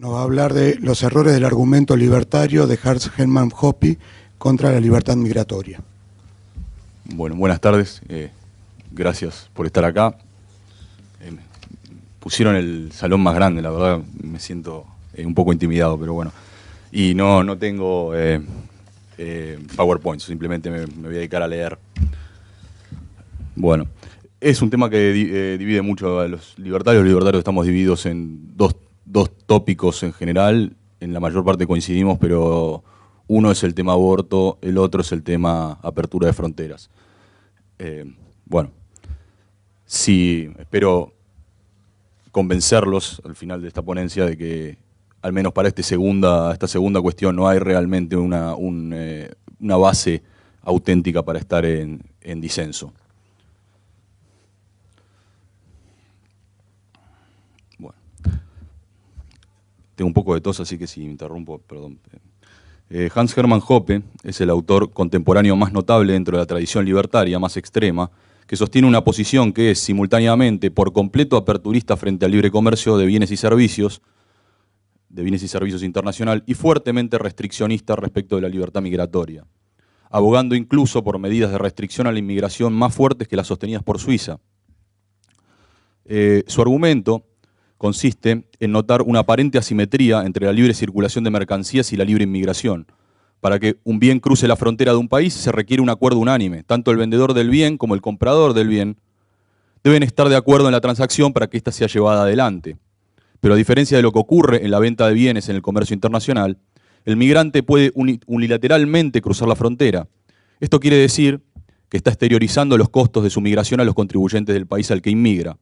Nos va a hablar de los errores del argumento libertario de Hans Hermann Hoppe contra la libertad migratoria. Bueno, buenas tardes. Gracias por estar acá. Pusieron el salón más grande, la verdad me siento un poco intimidado, pero bueno. Y no tengo PowerPoint, simplemente me voy a dedicar a leer. Bueno, es un tema que divide mucho a los libertarios. Los libertarios estamos divididos en dos tópicos en general. En la mayor parte coincidimos, pero uno es el tema aborto, el otro es el tema apertura de fronteras. Bueno, sí, espero convencerlos al final de esta ponencia de que, al menos para esta segunda cuestión, no hay realmente una base auténtica para estar en disenso. Bueno, tengo un poco de tos, así que si me interrumpo, perdón. Hans Hermann Hoppe es el autor contemporáneo más notable dentro de la tradición libertaria más extrema, que sostiene una posición que es simultáneamente por completo aperturista frente al libre comercio de bienes y servicios internacional y fuertemente restriccionista respecto de la libertad migratoria, abogando incluso por medidas de restricción a la inmigración más fuertes que las sostenidas por Suiza. Su argumento consiste en notar una aparente asimetría entre la libre circulación de mercancías y la libre inmigración. Para que un bien cruce la frontera de un país se requiere un acuerdo unánime. Tanto el vendedor del bien como el comprador del bien deben estar de acuerdo en la transacción para que ésta sea llevada adelante. Pero a diferencia de lo que ocurre en la venta de bienes en el comercio internacional, el migrante puede unilateralmente cruzar la frontera. Esto quiere decir que está exteriorizando los costos de su migración a los contribuyentes del país al que inmigra.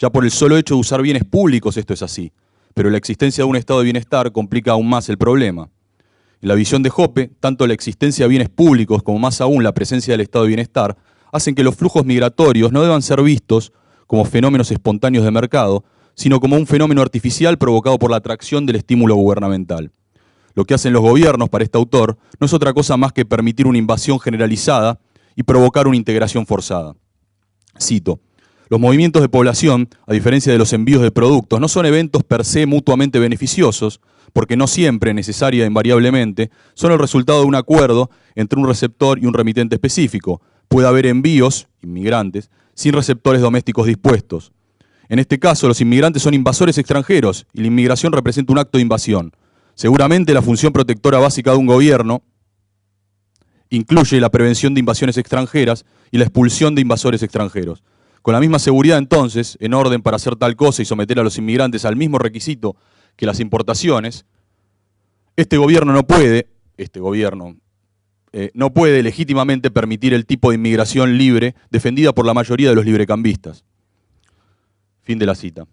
Ya por el solo hecho de usar bienes públicos esto es así, pero la existencia de un estado de bienestar complica aún más el problema. En la visión de Hoppe, tanto la existencia de bienes públicos como más aún la presencia del estado de bienestar hacen que los flujos migratorios no deban ser vistos como fenómenos espontáneos de mercado, sino como un fenómeno artificial provocado por la atracción del estímulo gubernamental. Lo que hacen los gobiernos, para este autor, no es otra cosa más que permitir una invasión generalizada y provocar una integración forzada. Cito: los movimientos de población, a diferencia de los envíos de productos, no son eventos per se mutuamente beneficiosos, porque no siempre, necesaria e invariablemente, son el resultado de un acuerdo entre un receptor y un remitente específico. Puede haber envíos, inmigrantes, sin receptores domésticos dispuestos. En este caso, los inmigrantes son invasores extranjeros y la inmigración representa un acto de invasión. Seguramente la función protectora básica de un gobierno incluye la prevención de invasiones extranjeras y la expulsión de invasores extranjeros. Con la misma seguridad, entonces, en orden para hacer tal cosa y someter a los inmigrantes al mismo requisito que las importaciones, este gobierno no puede legítimamente permitir el tipo de inmigración libre defendida por la mayoría de los librecambistas. Fin de la cita.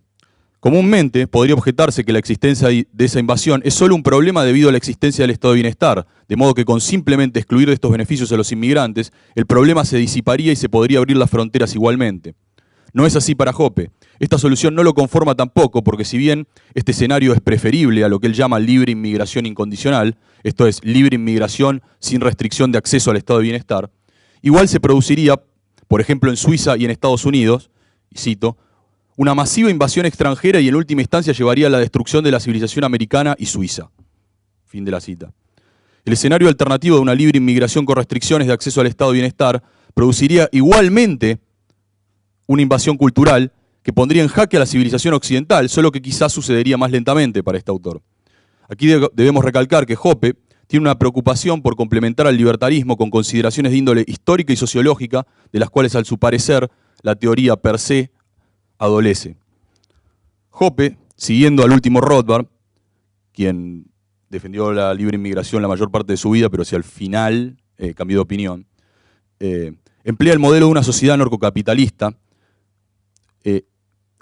Comúnmente podría objetarse que la existencia de esa invasión es solo un problema debido a la existencia del estado de bienestar, de modo que con simplemente excluir de estos beneficios a los inmigrantes, el problema se disiparía y se podría abrir las fronteras igualmente. No es así para Hoppe. Esta solución no lo conforma tampoco, porque si bien este escenario es preferible a lo que él llama libre inmigración incondicional, esto es, libre inmigración sin restricción de acceso al estado de bienestar, igual se produciría, por ejemplo en Suiza y en Estados Unidos, y cito, una masiva invasión extranjera y en última instancia llevaría a la destrucción de la civilización americana y suiza. Fin de la cita. El escenario alternativo de una libre inmigración con restricciones de acceso al estado de bienestar produciría igualmente una invasión cultural que pondría en jaque a la civilización occidental, solo que quizás sucedería más lentamente para este autor. Aquí debemos recalcar que Hoppe tiene una preocupación por complementar al libertarismo con consideraciones de índole histórica y sociológica, de las cuales, a su parecer, la teoría per se adolece. Hoppe, siguiendo al último Rothbard, quien defendió la libre inmigración la mayor parte de su vida, pero hacia el final cambió de opinión, emplea el modelo de una sociedad narcocapitalista.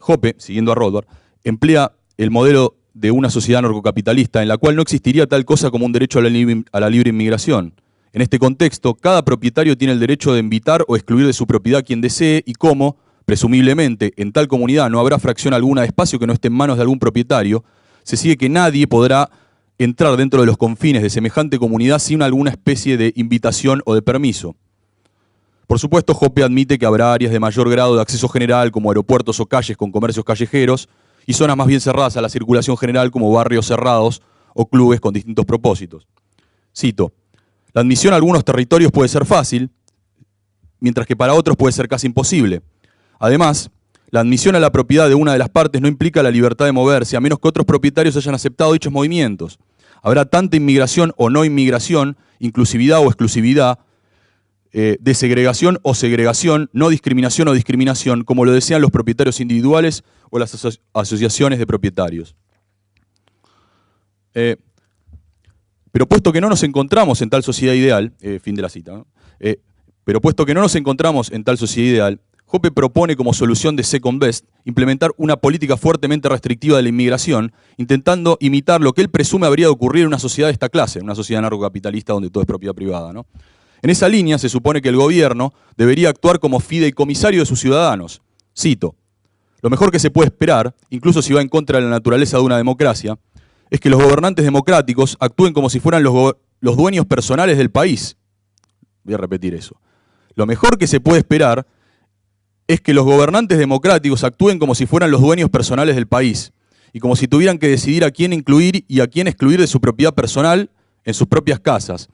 Hoppe, siguiendo a Rothbard, emplea el modelo de una sociedad narcocapitalista en la cual no existiría tal cosa como un derecho a la libre inmigración. En este contexto, cada propietario tiene el derecho de invitar o excluir de su propiedad a quien desee y cómo, presumiblemente, en tal comunidad no habrá fracción alguna de espacio que no esté en manos de algún propietario, se sigue que nadie podrá entrar dentro de los confines de semejante comunidad sin alguna especie de invitación o de permiso. Por supuesto, Hoppe admite que habrá áreas de mayor grado de acceso general, como aeropuertos o calles con comercios callejeros, y zonas más bien cerradas a la circulación general como barrios cerrados o clubes con distintos propósitos. Cito, la admisión a algunos territorios puede ser fácil, mientras que para otros puede ser casi imposible. Además, la admisión a la propiedad de una de las partes no implica la libertad de moverse, a menos que otros propietarios hayan aceptado dichos movimientos. Habrá tanta inmigración o no inmigración, inclusividad o exclusividad, desegregación o segregación, no discriminación o discriminación, como lo desean los propietarios individuales o las asociaciones de propietarios. Pero puesto que no nos encontramos en tal sociedad ideal, fin de la cita, ¿no? Pero puesto que no nos encontramos en tal sociedad ideal, Hoppe propone como solución de second best implementar una política fuertemente restrictiva de la inmigración, intentando imitar lo que él presume habría de ocurrir en una sociedad de esta clase, en una sociedad anarcocapitalista donde todo es propiedad privada, ¿no? En esa línea se supone que el gobierno debería actuar como fideicomisario de sus ciudadanos. Cito, lo mejor que se puede esperar, incluso si va en contra de la naturaleza de una democracia, es que los gobernantes democráticos actúen como si fueran los dueños personales del país. Voy a repetir eso. Lo mejor que se puede esperar es que los gobernantes democráticos actúen como si fueran los dueños personales del país y como si tuvieran que decidir a quién incluir y a quién excluir de su propiedad personal en sus propias casas.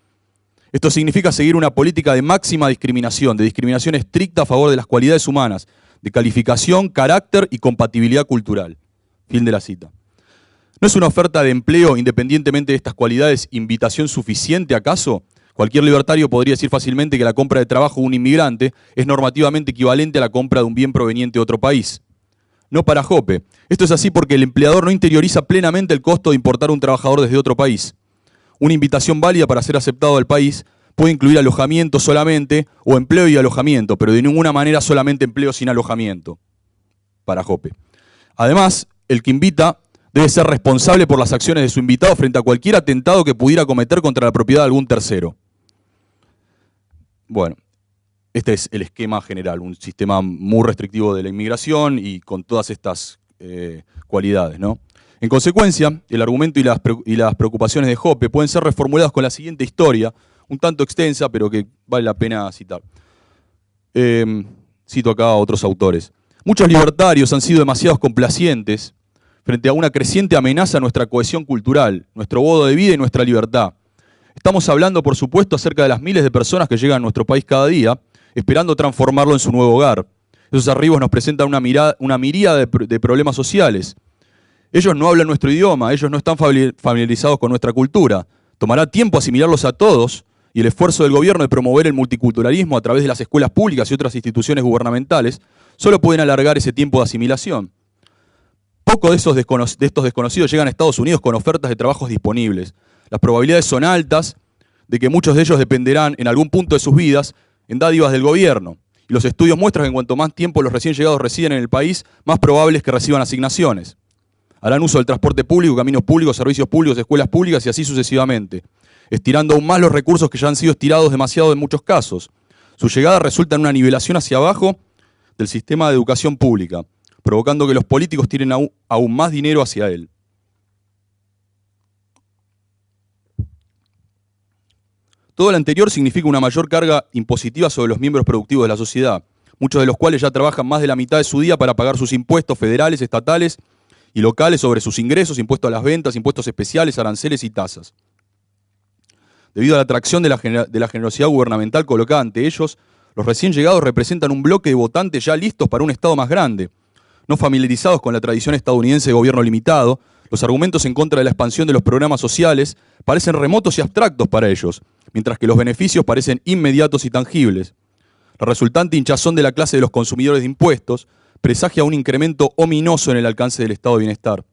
Esto significa seguir una política de máxima discriminación, de discriminación estricta a favor de las cualidades humanas, de calificación, carácter y compatibilidad cultural. Fin de la cita. ¿No es una oferta de empleo, independientemente de estas cualidades, invitación suficiente acaso? Cualquier libertario podría decir fácilmente que la compra de trabajo de un inmigrante es normativamente equivalente a la compra de un bien proveniente de otro país. No para Hoppe. Esto es así porque el empleador no interioriza plenamente el costo de importar un trabajador desde otro país. Una invitación válida para ser aceptado al país puede incluir alojamiento solamente o empleo y alojamiento, pero de ninguna manera solamente empleo sin alojamiento, para Hoppe. Además, el que invita debe ser responsable por las acciones de su invitado frente a cualquier atentado que pudiera cometer contra la propiedad de algún tercero. Bueno, este es el esquema general, un sistema muy restrictivo de la inmigración y con todas estas cualidades, ¿no? En consecuencia, el argumento y las preocupaciones de Hoppe pueden ser reformulados con la siguiente historia, un tanto extensa, pero que vale la pena citar. Cito acá a otros autores. Muchos libertarios han sido demasiado complacientes frente a una creciente amenaza a nuestra cohesión cultural, nuestro modo de vida y nuestra libertad. Estamos hablando, por supuesto, acerca de las miles de personas que llegan a nuestro país cada día, esperando transformarlo en su nuevo hogar. Esos arribos nos presentan una miríada de problemas sociales. Ellos no hablan nuestro idioma, ellos no están familiarizados con nuestra cultura. Tomará tiempo asimilarlos a todos y el esfuerzo del gobierno de promover el multiculturalismo a través de las escuelas públicas y otras instituciones gubernamentales solo pueden alargar ese tiempo de asimilación. Pocos de estos desconocidos llegan a Estados Unidos con ofertas de trabajos disponibles. Las probabilidades son altas de que muchos de ellos dependerán en algún punto de sus vidas en dádivas del gobierno. Y los estudios muestran que en cuanto más tiempo los recién llegados residen en el país, más probable es que reciban asignaciones. Harán uso del transporte público, caminos públicos, servicios públicos, escuelas públicas y así sucesivamente, estirando aún más los recursos que ya han sido estirados demasiado en muchos casos. Su llegada resulta en una nivelación hacia abajo del sistema de educación pública, provocando que los políticos tiren aún más dinero hacia él. Todo lo anterior significa una mayor carga impositiva sobre los miembros productivos de la sociedad, muchos de los cuales ya trabajan más de la mitad de su día para pagar sus impuestos federales, estatales y locales sobre sus ingresos, impuestos a las ventas, impuestos especiales, aranceles y tasas. Debido a la atracción de la generosidad gubernamental colocada ante ellos, los recién llegados representan un bloque de votantes ya listos para un Estado más grande. No familiarizados con la tradición estadounidense de gobierno limitado, los argumentos en contra de la expansión de los programas sociales parecen remotos y abstractos para ellos, mientras que los beneficios parecen inmediatos y tangibles. La resultante hinchazón de la clase de los consumidores de impuestos presagia un incremento ominoso en el alcance del estado de bienestar.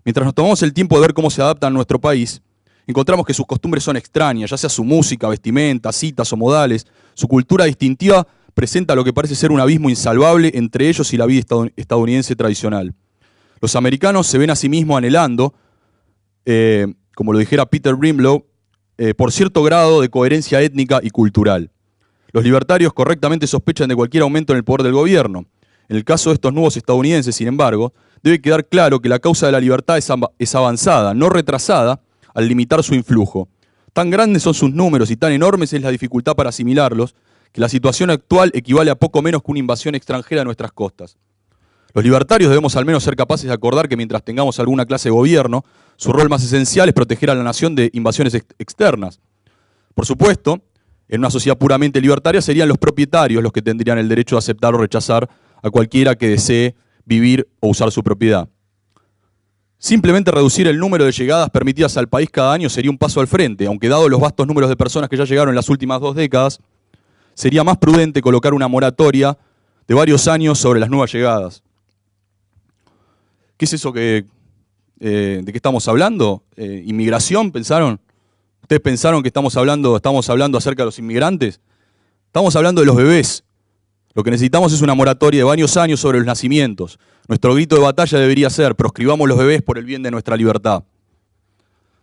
Mientras nos tomamos el tiempo de ver cómo se adaptan a nuestro país, encontramos que sus costumbres son extrañas, ya sea su música, vestimenta, citas o modales. Su cultura distintiva presenta lo que parece ser un abismo insalvable entre ellos y la vida estadounidense tradicional. Los americanos se ven a sí mismos anhelando, como lo dijera Peter Brimlow, por cierto grado de coherencia étnica y cultural. Los libertarios correctamente sospechan de cualquier aumento en el poder del gobierno. En el caso de estos nuevos estadounidenses, sin embargo, debe quedar claro que la causa de la libertad es avanzada, no retrasada, al limitar su influjo. Tan grandes son sus números y tan enormes es la dificultad para asimilarlos, que la situación actual equivale a poco menos que una invasión extranjera a nuestras costas. Los libertarios debemos al menos ser capaces de acordar que mientras tengamos alguna clase de gobierno, su rol más esencial es proteger a la nación de invasiones externas. Por supuesto, en una sociedad puramente libertaria serían los propietarios los que tendrían el derecho de aceptar o rechazar a cualquiera que desee vivir o usar su propiedad. Simplemente reducir el número de llegadas permitidas al país cada año sería un paso al frente, aunque dado los vastos números de personas que ya llegaron en las últimas 2 décadas, sería más prudente colocar una moratoria de varios años sobre las nuevas llegadas. ¿Qué es eso de qué estamos hablando? ¿Inmigración, pensaron? ¿Ustedes pensaron que estamos hablando acerca de los inmigrantes? Estamos hablando de los bebés. Lo que necesitamos es una moratoria de varios años sobre los nacimientos. Nuestro grito de batalla debería ser: proscribamos los bebés por el bien de nuestra libertad.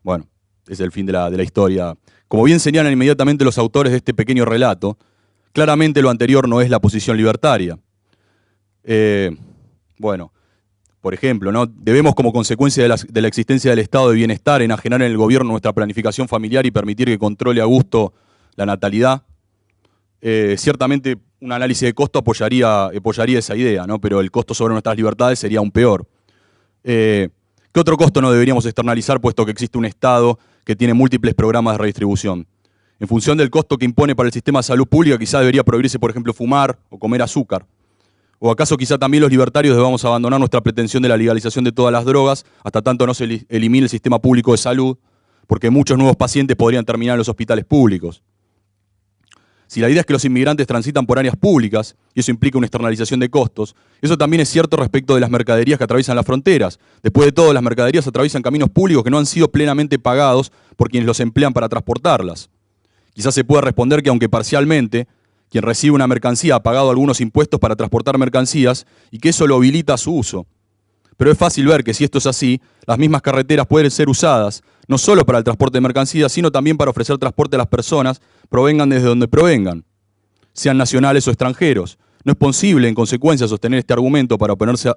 Bueno, es el fin de la historia. Como bien señalan inmediatamente los autores de este pequeño relato, claramente lo anterior no es la posición libertaria. Bueno, por ejemplo, ¿no? Debemos, como consecuencia de la existencia del estado de bienestar, enajenar en el gobierno nuestra planificación familiar y permitir que controle a gusto la natalidad. Ciertamente un análisis de costo apoyaría esa idea, ¿no? Pero el costo sobre nuestras libertades sería aún peor. ¿Qué otro costo no deberíamos externalizar, puesto que existe un Estado que tiene múltiples programas de redistribución? En función del costo que impone para el sistema de salud pública, quizá debería prohibirse, por ejemplo, fumar o comer azúcar. ¿O acaso quizá también los libertarios debamos abandonar nuestra pretensión de la legalización de todas las drogas hasta tanto no se elimine el sistema público de salud? Porque muchos nuevos pacientes podrían terminar en los hospitales públicos. Si la idea es que los inmigrantes transitan por áreas públicas, y eso implica una externalización de costos, eso también es cierto respecto de las mercaderías que atraviesan las fronteras. Después de todo, las mercaderías atraviesan caminos públicos que no han sido plenamente pagados por quienes los emplean para transportarlas. Quizás se pueda responder que, aunque parcialmente, quien recibe una mercancía ha pagado algunos impuestos para transportar mercancías y que eso lo habilita a su uso. Pero es fácil ver que si esto es así, las mismas carreteras pueden ser usadas no solo para el transporte de mercancías, sino también para ofrecer transporte a las personas, provengan desde donde provengan, sean nacionales o extranjeros. No es posible, en consecuencia, sostener este argumento para oponerse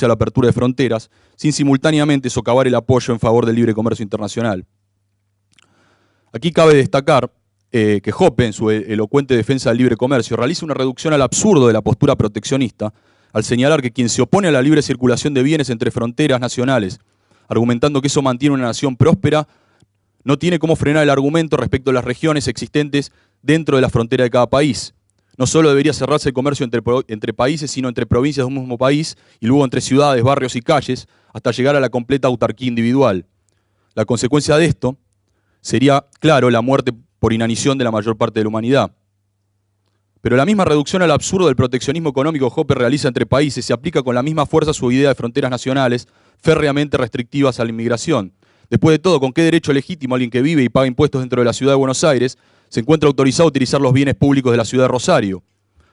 a la apertura de fronteras, sin simultáneamente socavar el apoyo en favor del libre comercio internacional. Aquí cabe destacar que Hoppe, en su elocuente defensa del libre comercio, realiza una reducción al absurdo de la postura proteccionista, al señalar que quien se opone a la libre circulación de bienes entre fronteras nacionales, argumentando que eso mantiene una nación próspera, no tiene cómo frenar el argumento respecto a las regiones existentes dentro de la frontera de cada país. No solo debería cerrarse el comercio entre países, sino entre provincias de un mismo país y luego entre ciudades, barrios y calles, hasta llegar a la completa autarquía individual. La consecuencia de esto sería, claro, la muerte por inanición de la mayor parte de la humanidad. Pero la misma reducción al absurdo del proteccionismo económico que Hoppe realiza entre países se aplica con la misma fuerza a su idea de fronteras nacionales férreamente restrictivas a la inmigración. Después de todo, ¿con qué derecho legítimo alguien que vive y paga impuestos dentro de la ciudad de Buenos Aires se encuentra autorizado a utilizar los bienes públicos de la ciudad de Rosario?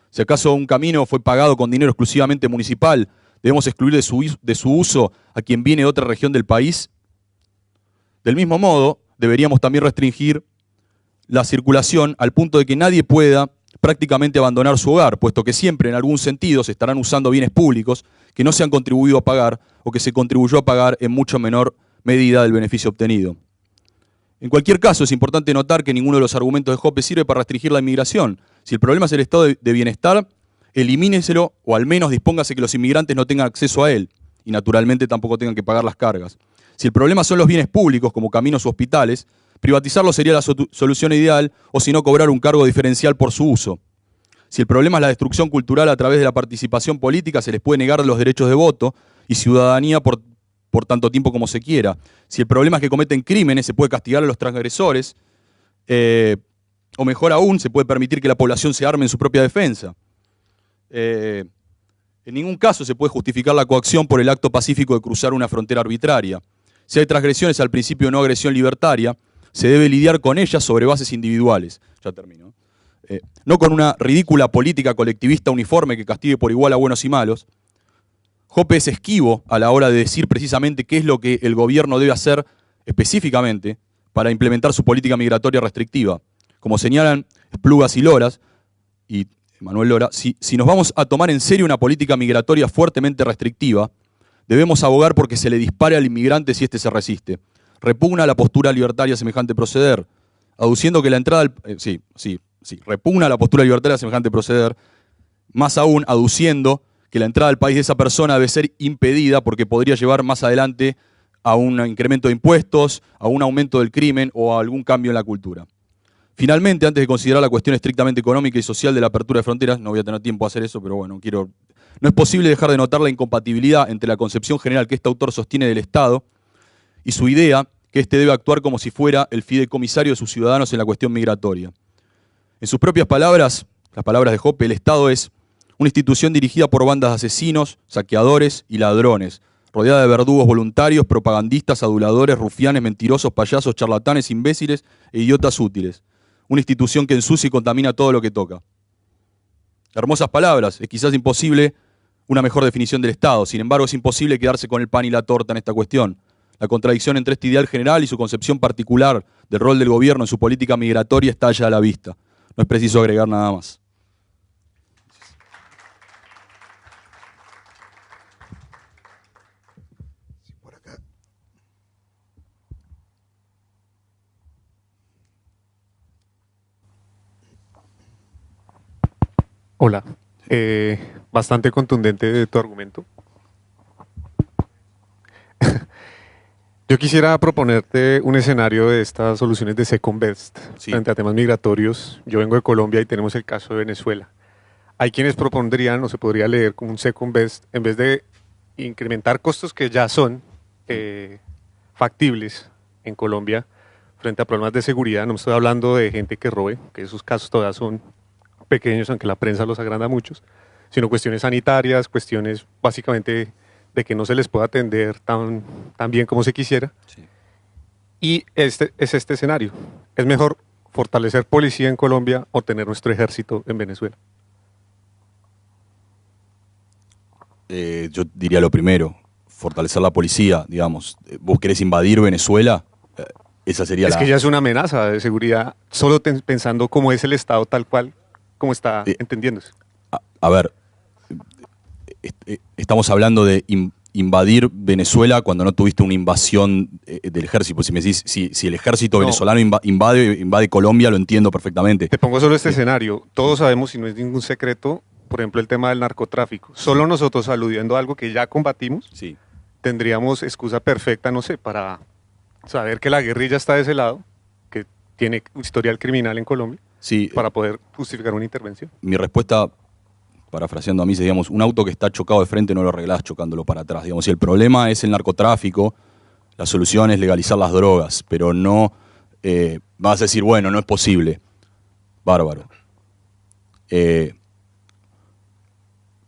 Si acaso un camino fue pagado con dinero exclusivamente municipal, ¿debemos excluir de su uso a quien viene de otra región del país? Del mismo modo, deberíamos también restringir la circulación al punto de que nadie pueda prácticamente abandonar su hogar, puesto que siempre en algún sentido se estarán usando bienes públicos que no se han contribuido a pagar o que se contribuyó a pagar en mucho menor medida del beneficio obtenido. En cualquier caso, es importante notar que ninguno de los argumentos de Hoppe sirve para restringir la inmigración. Si el problema es el estado de bienestar, elimíneselo o al menos dispóngase que los inmigrantes no tengan acceso a él y naturalmente tampoco tengan que pagar las cargas. Si el problema son los bienes públicos como caminos o hospitales, privatizarlo sería la solución ideal o si no cobrar un cargo diferencial por su uso. Si el problema es la destrucción cultural a través de la participación política, se les puede negar los derechos de voto y ciudadanía por tanto tiempo como se quiera. Si el problema es que cometen crímenes, se puede castigar a los transgresores, o mejor aún, se puede permitir que la población se arme en su propia defensa. En ningún caso se puede justificar la coacción por el acto pacífico de cruzar una frontera arbitraria. Si hay transgresiones al principio de no agresión libertaria, se debe lidiar con ellas sobre bases individuales. Ya termino. No con una ridícula política colectivista uniforme que castigue por igual a buenos y malos. Hoppe es esquivo a la hora de decir precisamente qué es lo que el gobierno debe hacer específicamente para implementar su política migratoria restrictiva. Como señalan Esplugas y Loras, y Manuel Lora, si nos vamos a tomar en serio una política migratoria fuertemente restrictiva, debemos abogar porque se le dispare al inmigrante si éste se resiste. Repugna la postura libertaria semejante proceder, aduciendo que la entrada... repugna la postura libertaria semejante proceder, más aún aduciendo que la entrada al país de esa persona debe ser impedida porque podría llevar más adelante a un incremento de impuestos, a un aumento del crimen o a algún cambio en la cultura. Finalmente, antes de considerar la cuestión estrictamente económica y social de la apertura de fronteras, no voy a tener tiempo a hacer eso, pero bueno, no es posible dejar de notar la incompatibilidad entre la concepción general que este autor sostiene del Estado y su idea que éste debe actuar como si fuera el fideicomisario de sus ciudadanos en la cuestión migratoria. En sus propias palabras, las palabras de Hoppe, el Estado es una institución dirigida por bandas de asesinos, saqueadores y ladrones, rodeada de verdugos voluntarios, propagandistas, aduladores, rufianes, mentirosos, payasos, charlatanes, imbéciles e idiotas útiles. Una institución que ensucia y contamina todo lo que toca. Hermosas palabras, es quizás imposible una mejor definición del Estado, sin embargo es imposible quedarse con el pan y la torta en esta cuestión. La contradicción entre este ideal general y su concepción particular del rol del gobierno en su política migratoria está ya a la vista. No es preciso agregar nada más. Hola, bastante contundente tu argumento. Yo quisiera proponerte un escenario de estas soluciones de Second Best frente a temas migratorios. Yo vengo de Colombia y tenemos el caso de Venezuela. Hay quienes propondrían, o se podría leer como un Second Best, en vez de incrementar costos que ya son factibles en Colombia frente a problemas de seguridad. No me estoy hablando de gente que robe, que esos casos todavía son pequeños, aunque la prensa los agranda muchos, sino cuestiones sanitarias, cuestiones básicamente de que no se les pueda atender tan bien como se quisiera. Sí. Y este es este escenario. ¿Es mejor fortalecer policía en Colombia o tener nuestro ejército en Venezuela? Yo diría lo primero, fortalecer la policía, digamos. ¿Vos querés invadir Venezuela? Esa sería Es que ya es una amenaza de seguridad, solo pensando cómo es el Estado tal cual, como está entendiéndose. A ver, estamos hablando de invadir Venezuela cuando no tuviste una invasión del ejército. Si me decís, si el ejército venezolano invade Colombia, lo entiendo perfectamente. Te pongo solo este escenario. Todos sabemos, y no es ningún secreto, por ejemplo, el tema del narcotráfico. Solo nosotros, aludiendo a algo que ya combatimos, tendríamos excusa perfecta, no sé, para saber que la guerrilla está de ese lado, que tiene historial criminal en Colombia, para poder justificar una intervención. Mi respuesta, parafraseando a mí, digamos, un auto que está chocado de frente no lo arreglás chocándolo para atrás. Digamos, si el problema es el narcotráfico, la solución es legalizar las drogas, pero no vas a decir, bueno, no es posible. Bárbaro.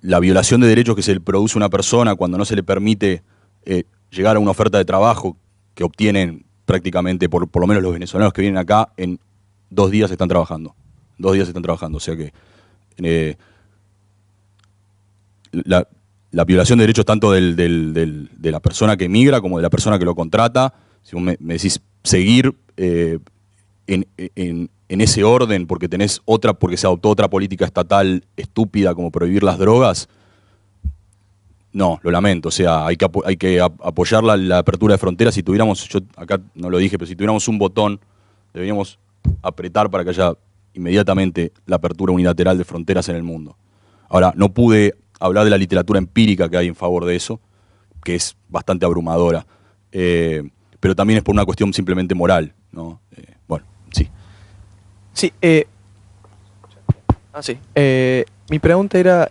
La violación de derechos que se le produce a una persona cuando no se le permite llegar a una oferta de trabajo que obtienen prácticamente, por lo menos los venezolanos que vienen acá, en 2 días están trabajando. 2 días están trabajando, o sea que la violación de derechos tanto de la persona que emigra como de la persona que lo contrata, si vos me decís seguir en ese orden porque porque se adoptó otra política estatal estúpida como prohibir las drogas, no, lo lamento, o sea, hay que apoyar la apertura de fronteras. Si tuviéramos, yo acá no lo dije, pero si tuviéramos un botón, deberíamos apretar para que haya inmediatamente la apertura unilateral de fronteras en el mundo. Ahora, no pude hablar de la literatura empírica que hay en favor de eso, que es bastante abrumadora, pero también es por una cuestión simplemente moral, ¿no? Bueno, sí. Sí, mi pregunta era,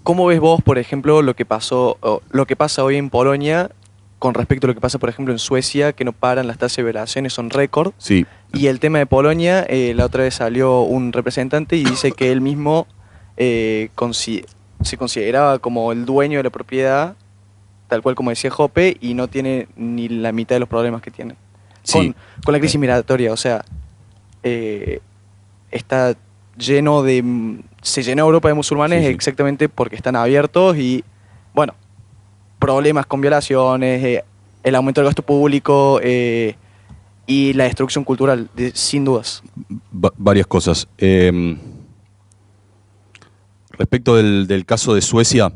¿cómo ves vos, por ejemplo, lo que pasa hoy en Polonia con respecto a lo que pasa, por ejemplo, en Suecia, que no paran, las tasas de violaciones son récord? Sí. Y el tema de Polonia, la otra vez salió un representante y dice que él mismo se consideraba como el dueño de la propiedad, tal cual como decía Hoppe, y no tiene ni la mitad de los problemas que tiene. Sí. Con la crisis migratoria, o sea, está lleno de... Se llenó Europa de musulmanes exactamente porque están abiertos y, bueno, problemas con violaciones, el aumento del gasto público y la destrucción cultural, sin dudas. Varias cosas. Respecto del caso de Suecia,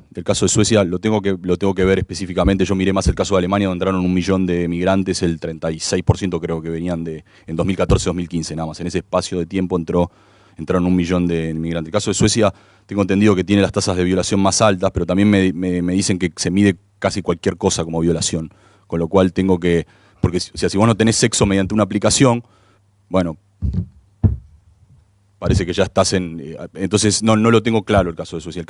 lo tengo que ver específicamente. Yo miré más el caso de Alemania, donde entraron 1 millón de migrantes, el 36% creo que venían en 2014-2015 nada más. En ese espacio de tiempo entró entraron 1 millón de inmigrantes. El caso de Suecia, tengo entendido que tiene las tasas de violación más altas, pero también me dicen que se mide casi cualquier cosa como violación. Con lo cual tengo que... Porque o sea, si vos no tenés sexo mediante una aplicación, bueno, parece que ya estás en... entonces no lo tengo claro el caso de Suecia. El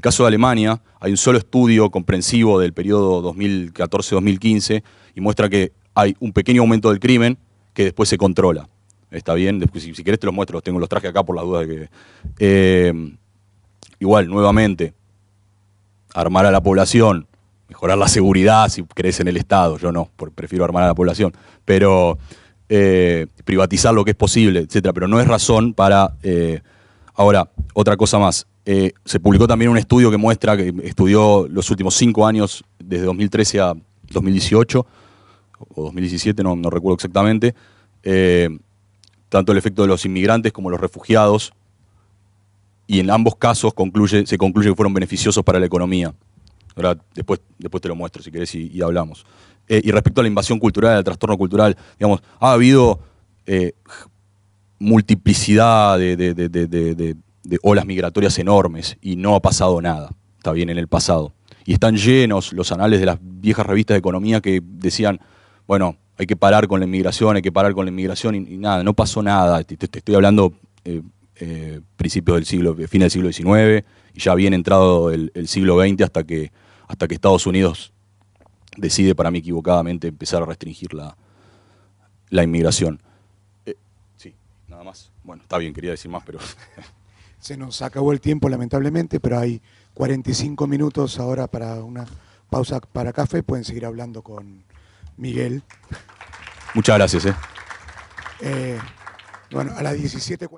caso de Alemania, hay un solo estudio comprensivo del periodo 2014-2015 y muestra que hay un pequeño aumento del crimen que después se controla. ¿Está bien? Después, si querés te los muestro, los traje acá por las dudas de que... igual, nuevamente, armar a la población, mejorar la seguridad si crees en el Estado, yo no, prefiero armar a la población, pero privatizar lo que es posible, etcétera, pero no es razón para... ahora, otra cosa más. Se publicó también un estudio que muestra, que estudió los últimos 5 años, desde 2013 a 2018, o 2017, no recuerdo exactamente, tanto el efecto de los inmigrantes como los refugiados, y en ambos casos se concluye que fueron beneficiosos para la economía. Ahora, después te lo muestro si querés y hablamos. Y respecto a la invasión cultural, al trastorno cultural, digamos, ha habido multiplicidad de olas migratorias enormes y no ha pasado nada, está bien, en el pasado. Y están llenos los anales de las viejas revistas de economía que decían, bueno, hay que parar con la inmigración, y nada, no pasó nada. Te estoy hablando principios del siglo, fines del siglo XIX, y ya bien entrado el siglo XX hasta que Estados Unidos decide, para mí equivocadamente, empezar a restringir la inmigración. Sí, nada más. Bueno, está bien, quería decir más, pero... Se nos acabó el tiempo, lamentablemente, pero hay 45 minutos ahora para una pausa para café. Pueden seguir hablando con Miguel. Muchas gracias. Bueno, a las 17:40.